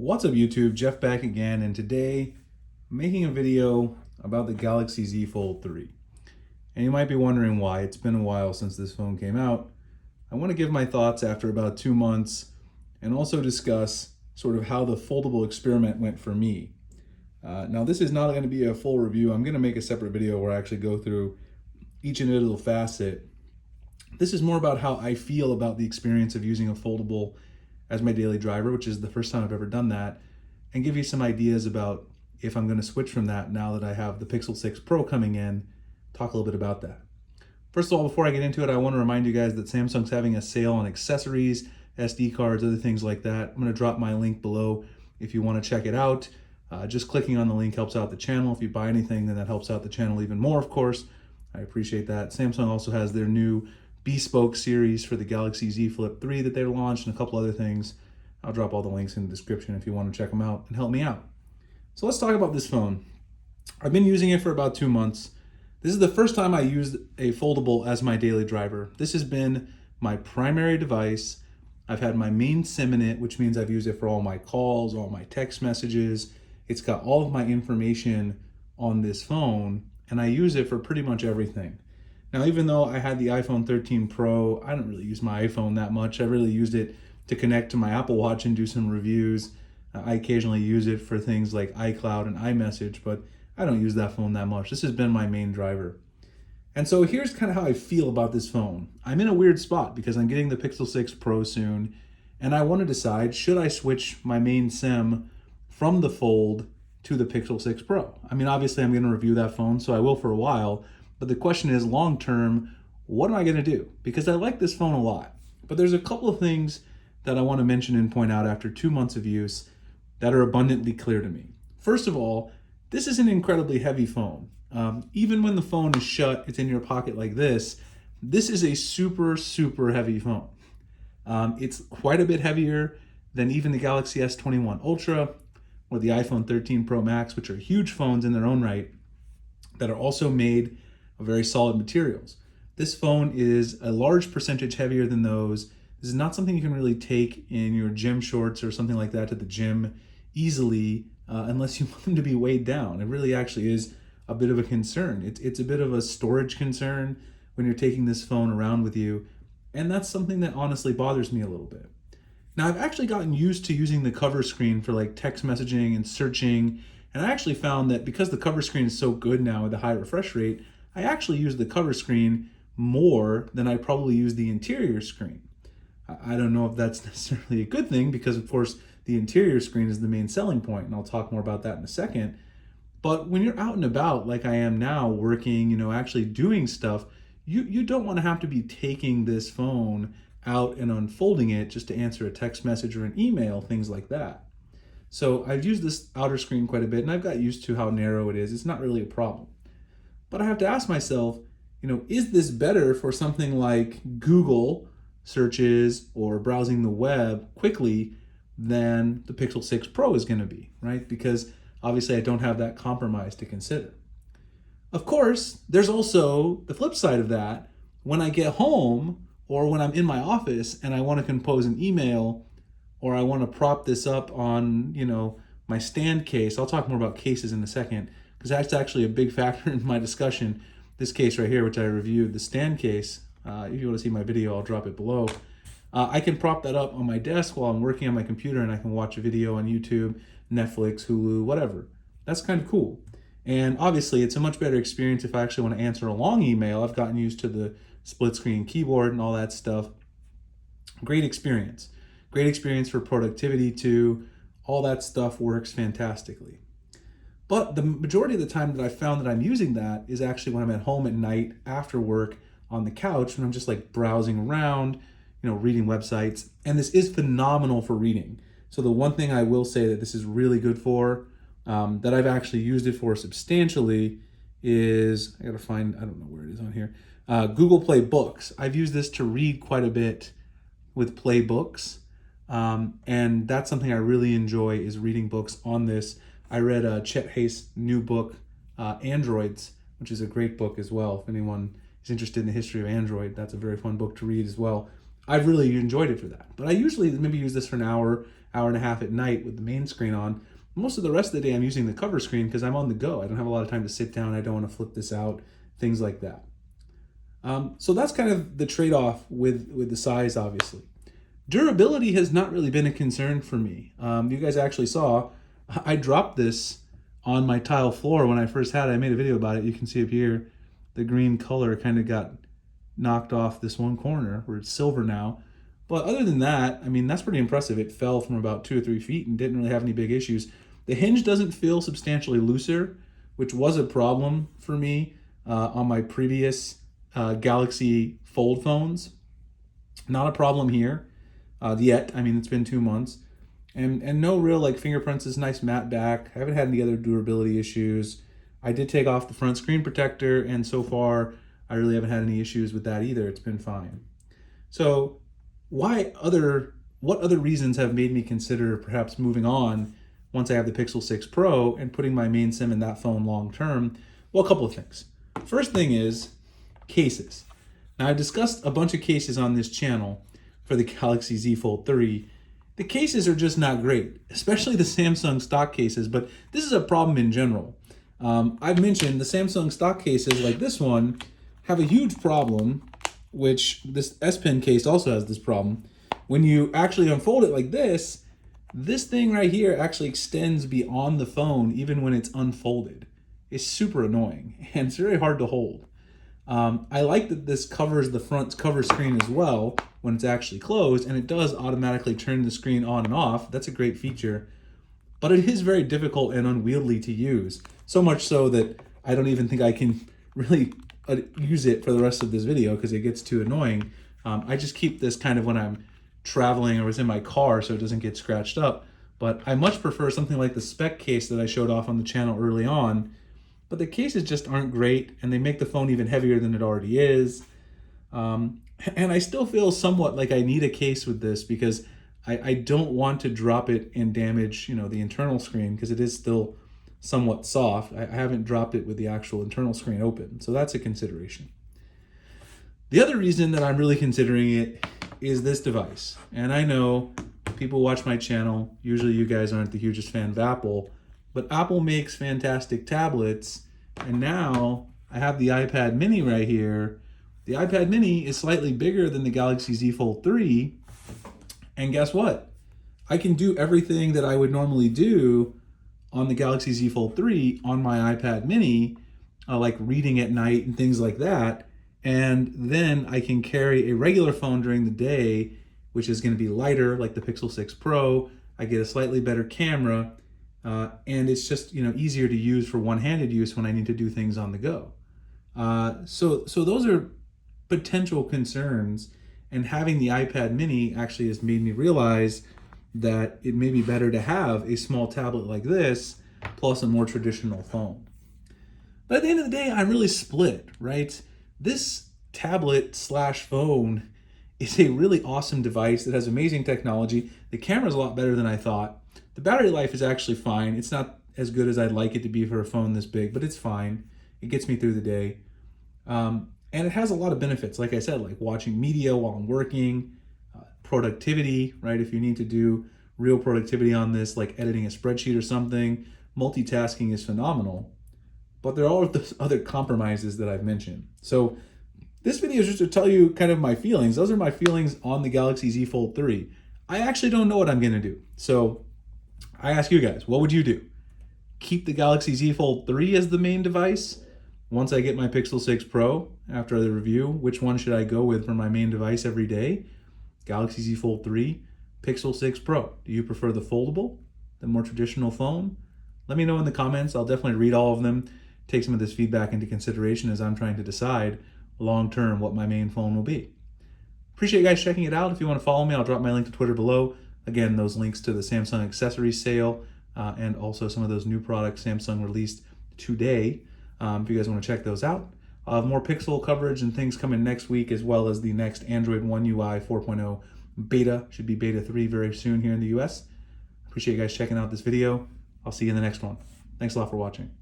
What's up YouTube, Jeff back again, and today I'm making a video about the Galaxy Z Fold 3. And you might be wondering why. It's been a while since this phone came out. I want to give my thoughts after about 2 months and also discuss sort of how the foldable experiment went for me. Now this is not going to be a full review. I'm going to make a separate video where I actually go through each individual facet. This is more about how I feel about the experience of using a foldable as my daily driver, which is the first time I've ever done that, and give you some ideas about if I'm going to switch from that now that I have the Pixel 6 Pro coming in. Talk a little bit about that. First of all, before I get into it, I want to remind you guys that Samsung's having a sale on accessories, SD cards, other things like that. I'm going to drop my link below if you want to check it out. Just clicking on the link helps out the channel. If you buy anything, then that helps out the channel even more, of course. I appreciate that. Samsung also has their new bespoke series for the Galaxy Z Flip 3 that they launched and a couple other things. I'll drop all the links in the description if you want to check them out and help me out. So let's talk about this phone. I've been using it for about 2 months. This is the first time I used a foldable as my daily driver. This has been my primary device. I've had my main SIM in it, which means I've used it for all my calls, all my text messages. It's got all of my information on this phone, and I use it for pretty much everything. Now, even though I had the iPhone 13 Pro, I don't really use my iPhone that much. I really used it to connect to my Apple Watch and do some reviews. I occasionally use it for things like iCloud and iMessage, but I don't use that phone that much. This has been my main driver. And so here's kind of how I feel about this phone. I'm in a weird spot because I'm getting the Pixel 6 Pro soon, and I want to decide, should I switch my main SIM from the Fold to the Pixel 6 Pro? I mean, obviously I'm going to review that phone, so I will for a while. But the question is, long term, what am I going to do? Because I like this phone a lot. But there's a couple of things that I want to mention and point out after 2 months of use that are abundantly clear to me. First of all, this is an incredibly heavy phone. Even when the phone is shut, it's in your pocket like this. This is a super, super heavy phone. It's quite a bit heavier than even the Galaxy S21 Ultra or the iPhone 13 Pro Max, which are huge phones in their own right that are also made of very solid materials. This phone is a large percentage heavier than those. This is not something you can really take in your gym shorts or something like that to the gym easily unless you want them to be weighed down. It really actually is a bit of a concern. It's a bit of a storage concern when you're taking this phone around with you, and that's something that honestly bothers me a little bit. Now, I've actually gotten used to using the cover screen for like text messaging and searching, and I actually found that because the cover screen is so good now with the high refresh rate, I actually use the cover screen more than I probably use the interior screen. I don't know if that's necessarily a good thing because, of course, the interior screen is the main selling point, and I'll talk more about that in a second. But when you're out and about like I am now, working, actually doing stuff, you don't want to have to be taking this phone out and unfolding it just to answer a text message or an email, things like that. So I've used this outer screen quite a bit, and I've got used to how narrow it is. It's not really a problem. But I have to ask myself, is this better for something like Google searches or browsing the web quickly than the Pixel 6 Pro is going to be, right? Because obviously I don't have that compromise to consider. Of course, there's also the flip side of that. When I get home or when I'm in my office and I want to compose an email or I want to prop this up on, my stand case. I'll talk more about cases in a second, because that's actually a big factor in my discussion. This case right here, which I reviewed, the stand case, if you want to see my video, I'll drop it below. I can prop that up on my desk while I'm working on my computer, and I can watch a video on YouTube, Netflix, Hulu, whatever. That's kind of cool. And obviously, it's a much better experience if I actually want to answer a long email. I've gotten used to the split screen keyboard and all that stuff. Great experience. Great experience for productivity too. All that stuff works fantastically. But the majority of the time that I found that I'm using that is actually when I'm at home at night after work on the couch, when I'm just like browsing around, reading websites. And this is phenomenal for reading. So the one thing I will say that this is really good for, that I've actually used it for substantially, is, I gotta find, I don't know where it is on here, Google Play Books. I've used this to read quite a bit with Play Books. And that's something I really enjoy, is reading books on this. I read Chet Hase's new book, Androids, which is a great book as well. If anyone is interested in the history of Android, that's a very fun book to read as well. I've really enjoyed it for that. But I usually maybe use this for an hour hour and a half at night with the main screen on. Most of the rest of the day I'm using the cover screen because I'm on the go. I don't have a lot of time to sit down. I don't want to flip this out, things like that. So that's kind of the trade-off with the size, obviously. Durability has not really been a concern for me. You guys actually saw, I dropped this on my tile floor when I first had it. I made a video about it. You can see up here, the green color kind of got knocked off this one corner where it's silver now. But other than that, I mean, that's pretty impressive. It fell from about 2 or 3 feet and didn't really have any big issues. The hinge doesn't feel substantially looser, which was a problem for me on my previous Galaxy Fold phones. Not a problem here yet. I mean, it's been 2 months. And no real like fingerprints. Is nice matte back. I haven't had any other durability issues. I did take off the front screen protector, and so far I really haven't had any issues with that either. It's been fine. So what other reasons have made me consider perhaps moving on once I have the Pixel 6 Pro and putting my main SIM in that phone long term? Well, a couple of things. First thing is cases. Now, I've discussed a bunch of cases on this channel for the Galaxy Z Fold 3. The cases are just not great, especially the Samsung stock cases, but this is a problem in general. I've mentioned the Samsung stock cases like this one have a huge problem, which this S Pen case also has this problem. When you actually unfold it like this thing right here actually extends beyond the phone even when it's unfolded. It's super annoying and it's very hard to hold. I like that this covers the front cover screen as well when it's actually closed, and it does automatically turn the screen on and off. That's a great feature, but it is very difficult and unwieldy to use. So much so that I don't even think I can really use it for the rest of this video because it gets too annoying. I just keep this kind of when I'm traveling or it's in my car so it doesn't get scratched up. But I much prefer something like the Spec case that I showed off on the channel early on. But the cases just aren't great, and they make the phone even heavier than it already is. And I still feel somewhat like I need a case with this because I don't want to drop it and damage, the internal screen because it is still somewhat soft. I haven't dropped it with the actual internal screen open, so that's a consideration. The other reason that I'm really considering it is this device. And I know people watch my channel. Usually you guys aren't the hugest fan of Apple, but Apple makes fantastic tablets, and now I have the iPad mini right here. The iPad mini is slightly bigger than the Galaxy Z Fold 3, and guess what? I can do everything that I would normally do on the Galaxy Z Fold 3 on my iPad mini, like reading at night and things like that, and then I can carry a regular phone during the day, which is going to be lighter, like the Pixel 6 Pro. I get a slightly better camera, and it's just easier to use for one-handed use when I need to do things on the go. So those are potential concerns, and having the iPad mini actually has made me realize that it may be better to have a small tablet like this plus a more traditional phone. But at the end of the day, I'm really split, right? This tablet slash phone is a really awesome device that has amazing technology. The camera's a lot better than I thought. The battery life is actually fine. It's not as good as I'd like it to be for a phone this big, but it's fine. It gets me through the day. And it has a lot of benefits, like I said, like watching media while I'm working, productivity, right? If you need to do real productivity on this, like editing a spreadsheet or something, multitasking is phenomenal. But there are all those other compromises that I've mentioned. So this video is just to tell you kind of my feelings. Those are my feelings on the Galaxy Z Fold 3. I actually don't know what I'm going to do. So I ask you guys, what would you do? Keep the Galaxy Z Fold 3 as the main device? Once I get my Pixel 6 Pro after the review, which one should I go with for my main device every day? Galaxy Z Fold 3, Pixel 6 Pro. Do you prefer the foldable, the more traditional phone? Let me know in the comments. I'll definitely read all of them, take some of this feedback into consideration as I'm trying to decide long-term what my main phone will be. Appreciate you guys checking it out. If you want to follow me, I'll drop my link to Twitter below. Again, those links to the Samsung accessories sale and also some of those new products Samsung released today. If you guys want to check those out. I'll have more Pixel coverage and things coming next week, as well as the next Android One UI 4.0 beta. Should be beta 3 very soon here in the US. Appreciate you guys checking out this video. I'll see you in the next one. Thanks a lot for watching.